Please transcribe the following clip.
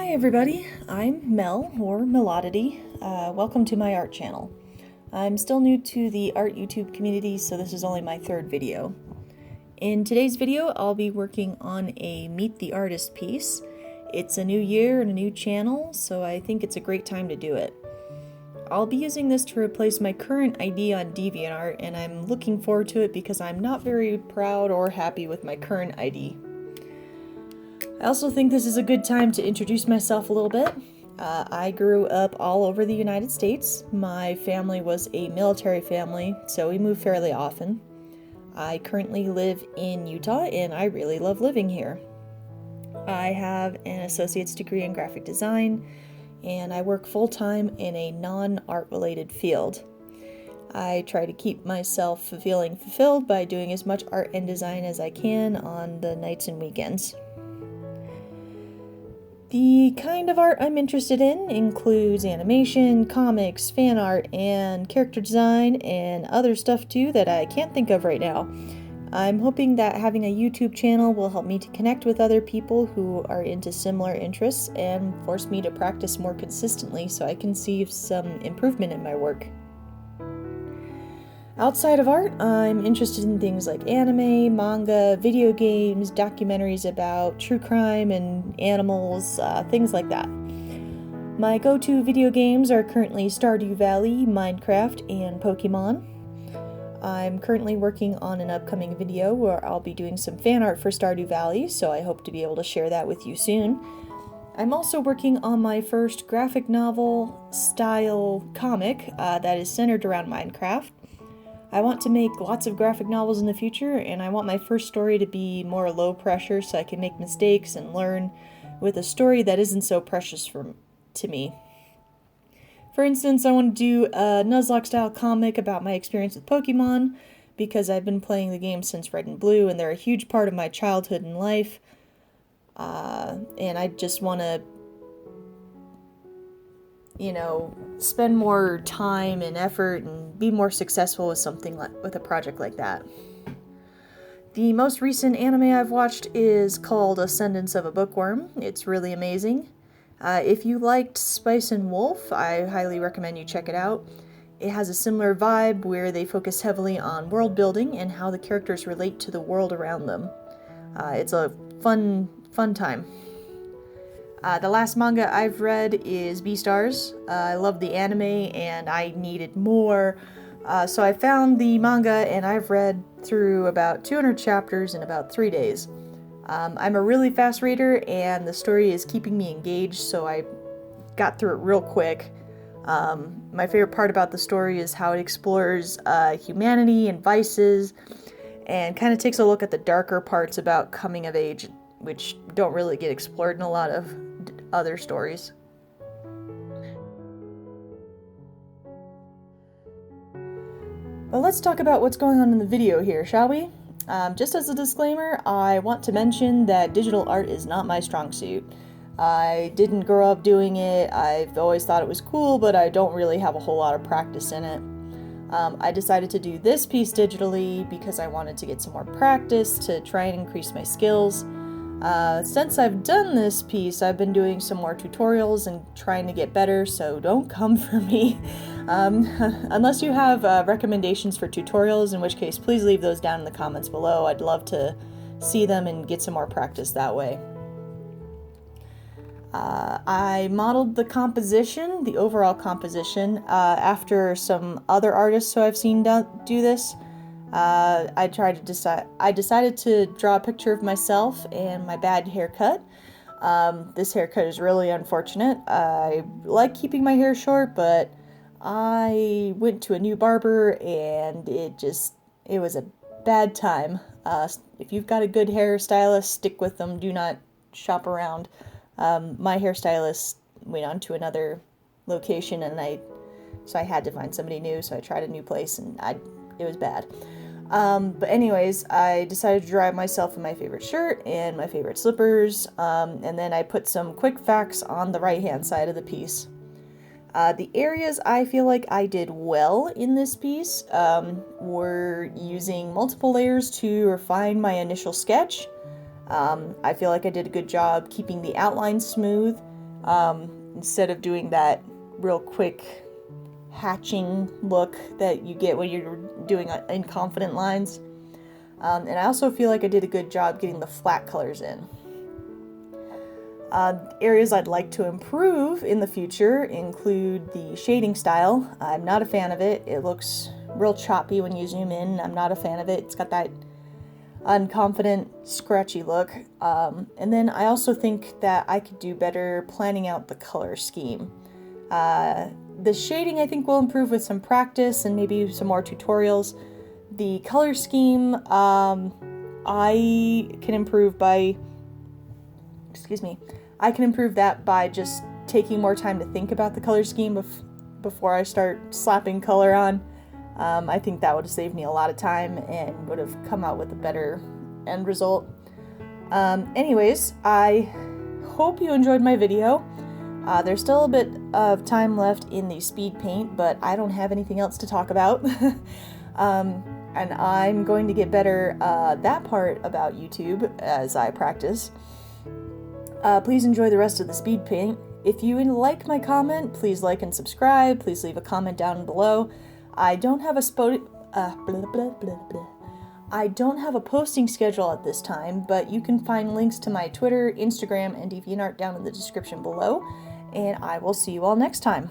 Hi everybody, I'm Mel, or Meloddity. Welcome to my art channel. I'm still new to the art YouTube community, so this is only my third video. In today's video, I'll be working on a Meet the Artist piece. It's a new year and a new channel, so I think it's a great time to do it. I'll be using this to replace my current ID on DeviantArt, and I'm looking forward to it because I'm not very proud or happy with my current ID. I also think this is a good time to introduce myself a little bit. I grew up all over the United States. My family was a military family, so we moved fairly often. I currently live in Utah, and I really love living here. I have an associate's degree in graphic design, and I work full-time in a non-art related field. I try to keep myself feeling fulfilled by doing as much art and design as I can on the nights and weekends. The kind of art I'm interested in includes animation, comics, fan art, and character design, and other stuff too that I can't think of right now. I'm hoping that having a YouTube channel will help me to connect with other people who are into similar interests and force me to practice more consistently so I can see some improvement in my work. Outside of art, I'm interested in things like anime, manga, video games, documentaries about true crime and animals, things like that. My go-to video games are currently Stardew Valley, Minecraft, and Pokemon. I'm currently working on an upcoming video where I'll be doing some fan art for Stardew Valley, so I hope to be able to share that with you soon. I'm also working on my first graphic novel style comic that is centered around Minecraft. I want to make lots of graphic novels in the future, and I want my first story to be more low pressure so I can make mistakes and learn with a story that isn't so precious to me. For instance, I want to do a Nuzlocke style comic about my experience with Pokemon, because I've been playing the game since Red and Blue, and they're a huge part of my childhood and life, and I just want to spend more time and effort and be more successful with a project like that. The most recent anime I've watched is called Ascendance of a Bookworm. It's really amazing. If you liked Spice and Wolf, I highly recommend you check it out. It has a similar vibe where they focus heavily on world building and how the characters relate to the world around them. It's a fun time. The last manga I've read is Beastars. I love the anime and I needed more, so I found the manga and I've read through about 200 chapters in about 3 days. I'm a really fast reader and the story is keeping me engaged, so I got through it real quick. My favorite part about the story is how it explores humanity and vices and kind of takes a look at the darker parts about coming of age, which don't really get explored in a lot of other stories. Well, let's talk about what's going on in the video here, shall we? Just as a disclaimer, I want to mention that digital art is not my strong suit. I didn't grow up doing it. I've always thought it was cool, but I don't really have a whole lot of practice in it. I decided to do this piece digitally because I wanted to get some more practice to try and increase my skills. Since I've done this piece, I've been doing some more tutorials and trying to get better, so don't come for me. Unless you have recommendations for tutorials, in which case please leave those down in the comments below. I'd love to see them and get some more practice that way. I modeled the composition, the overall composition, after some other artists who I've seen do this. I decided to draw a picture of myself and my bad haircut. This haircut is really unfortunate. I like keeping my hair short, but I went to a new barber and it was a bad time. If you've got a good hairstylist, stick with them. Do not shop around. My hairstylist went on to another location so I had to find somebody new, so I tried a new place and it was bad. But anyways, I decided to draw myself in my favorite shirt and my favorite slippers, and then I put some quick facts on the right-hand side of the piece. The areas I feel like I did well in this piece were using multiple layers to refine my initial sketch. I feel like I did a good job keeping the outline smooth, instead of doing that real quick hatching look that you get when you're doing inconfident lines. And I also feel like I did a good job getting the flat colors in. Areas I'd like to improve in the future include the shading style. I'm not a fan of it. It looks real choppy when you zoom in. I'm not a fan of it. It's got that unconfident, scratchy look. And then I also think that I could do better planning out the color scheme. The shading I think will improve with some practice and maybe some more tutorials. The color scheme I can improve by, I can improve that by just taking more time to think about the color scheme before I start slapping color on. I think that would have saved me a lot of time and would have come out with a better end result. Anyways, I hope you enjoyed my video. There's still a bit of time left in the Speedpaint, but I don't have anything else to talk about. And I'm going to get better that part about YouTube as I practice. Please enjoy the rest of the Speedpaint. If you like my comment, please like and subscribe. Please leave a comment down below. I don't have a posting schedule at this time, but you can find links to my Twitter, Instagram, and DeviantArt down in the description below. And I will see you all next time.